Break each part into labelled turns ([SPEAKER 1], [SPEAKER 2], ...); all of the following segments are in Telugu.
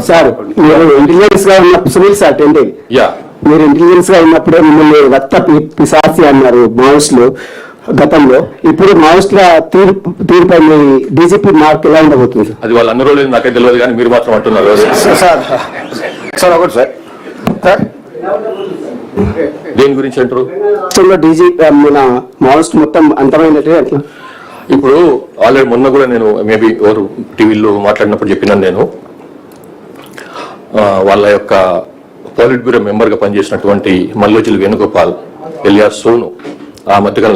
[SPEAKER 1] సార్ మీరు ఇంటెలిజెన్స్ గా ఉన్న సునీల్ సార్ ఏంటి మీరు ఇంటెలిజెన్స్ గా ఉన్నప్పుడే మిమ్మల్ని రక్త పిశాచి అన్నారు మావోయిస్టులు గతంలో. ఇప్పుడు మావోయిస్టుల తీరుపై మీ డీజీపీ మార్క్ ఎలా ఉండబోతుంది?
[SPEAKER 2] అది వాళ్ళు అన్ని రోజులు నాకే తెలియదు కానీ మీరు మాత్రం అంటున్నారు.
[SPEAKER 3] సార్ ఒకటి సార్
[SPEAKER 2] దేని గురించి అంటారు?
[SPEAKER 1] డీజీపీ మన మావోయిస్ట్ మొత్తం అంతమైనట్టే అట్లా.
[SPEAKER 2] ఇప్పుడు ఆల్రెడీ మొన్న కూడా నేను మేబీ ఎవరు టీవీలో మాట్లాడినప్పుడు చెప్పినాను, నేను వాళ్ళ యొక్క పాలిట్ బ్యూరో మెంబర్గా పనిచేసినటువంటి మల్లోజిల్ వేణుగోపాల్ ఎలియాస్ సోను ఆ మధ్యకాలం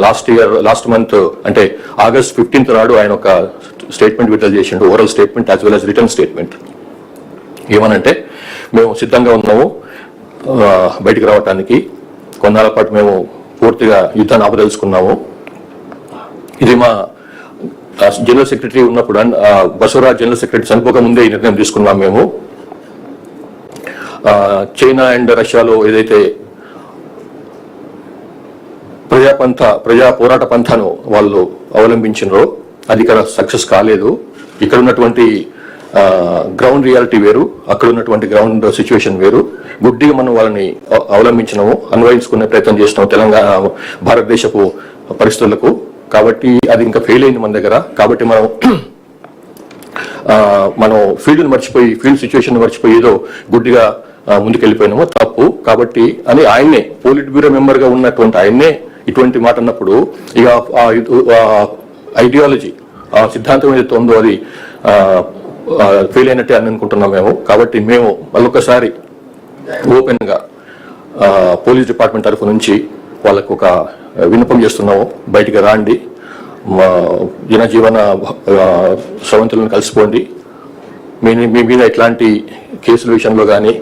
[SPEAKER 2] లాస్ట్ మంత్ అంటే August 15th నాడు ఆయన ఒక స్టేట్మెంట్ విడుదల చేసిండు, oral statement as well has written statement. ఏమనంటే మేము సిద్ధంగా ఉన్నాము బయటికి రావటానికి, కొన్నాళ్ళ పాటు మేము పూర్తిగా యుద్ధాన్ని ఆపదలుచుకున్నాము. ఇది మా జనరల్ సెక్రటరీ ఉన్నప్పుడు బసవరాజ్ జనరల్ సెక్రటరీ చనిపోక ముందే ఈ నిర్ణయం తీసుకున్నాం మేము. చైనా అండ్ రష్యాలో ఏదైతే ప్రజా పోరాట పంథాను వాళ్ళు అవలంబించినరో అది ఇక్కడ సక్సెస్ కాలేదు. ఇక్కడ ఉన్నటువంటి గ్రౌండ్ రియాలిటీ వేరు, అక్కడ ఉన్నటువంటి గ్రౌండ్ సిచ్యువేషన్ వేరు. గుడ్డిగా మనం వాళ్ళని అవలంబించినాము, అన్వయించుకునే ప్రయత్నం చేసినాము తెలంగాణ భారతదేశపు పరిస్థితులకు. కాబట్టి అది ఇంకా ఫెయిల్ అయింది మన దగ్గర. కాబట్టి మనం ఫీల్డ్ని మర్చిపోయి, ఫీల్డ్ సిచ్యువేషన్ మర్చిపోయి ఏదో గుడ్డిగా ముందుకెళ్ళిపోయినాము, తప్పు. కాబట్టి అని ఆయన్నే పోలిట్ బ్యూరో మెంబర్గా ఉన్నటువంటి ఆయన్నే ఇటువంటి మాట అన్నప్పుడు ఇక ఐడియాలజీ, ఆ సిద్ధాంతం ఏదైతే ఉందో అది ఫెయిల్ అయినట్టే అని అనుకుంటున్నాం మేము. కాబట్టి మేము మళ్ళొకసారి ఓపెన్గా పోలీస్ డిపార్ట్మెంట్ తరఫు నుంచి వాళ్ళకు ఒక విన్నపం చేస్తున్నాము, బయటికి రాండి, మా జనజీవన స్రవంతులను కలిసిపోండి. మీ మీద ఇట్లాంటి కేసుల విషయంలో కానీ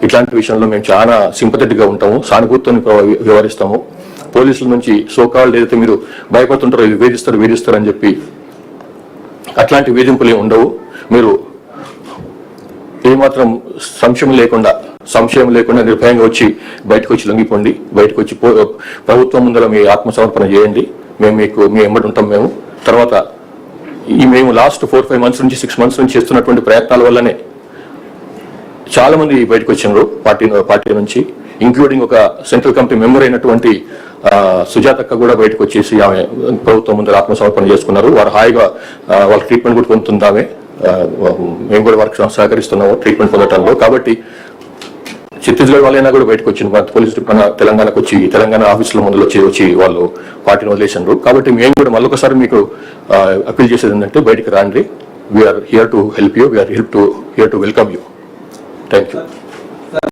[SPEAKER 2] ఇట్లాంటి విషయంలో మేము చాలా సింపథెటిక్గా ఉంటాము, సానుభూతిని వ్యవహరిస్తాము. పోలీసుల నుంచి సోకాళ్ళు ఏదైతే మీరు భయపడుతుంటారో ఇది వేధిస్తారు అని చెప్పి అట్లాంటి వేధింపులు ఉండవు. మీరు ఏమాత్రం సంశయం లేకుండా నిర్భయంగా వచ్చి బయటకు వచ్చి లొంగిపోండి, బయటకు వచ్చి ప్రభుత్వం ముందర మీ ఆత్మసమర్పణ చేయండి. మేము మీ ఎంబడి ఉంటాం. మేము తర్వాత మేము లాస్ట్ 4-5 months నుంచి 6 months నుంచి చేస్తున్నటువంటి ప్రయత్నాల వల్లనే చాలా మంది బయటకు వచ్చినారు పార్టీ నుంచి, ఇంక్లూడింగ్ ఒక సెంట్రల్ కమిటీ మెంబర్ అయినటువంటి సుజాతక్క కూడా బయటకు వచ్చేసి ఆమె ప్రభుత్వం ముందర ఆత్మసమర్పణ చేసుకున్నారు. వారు హాయిగా వాళ్ళ ట్రీట్మెంట్ కూడా పొందుతుందామే, మేము కూడా వారికి సహకరిస్తున్నాము ట్రీట్మెంట్ పొందటంలో. కాబట్టి ఛత్తీస్గఢ్ వాళ్ళైనా కూడా బయటకు వచ్చింది, పోలీసు తెలంగాణకు వచ్చి తెలంగాణ ఆఫీసుల ముందు వచ్చి వాళ్ళు పార్టీని వదిలేసినారు. కాబట్టి మేము కూడా మళ్ళొకసారి మీకు అప్పీల్ చేసేది ఏంటంటే బయటికి రాండి. We're here to help you, we're here to welcome you. Thank you.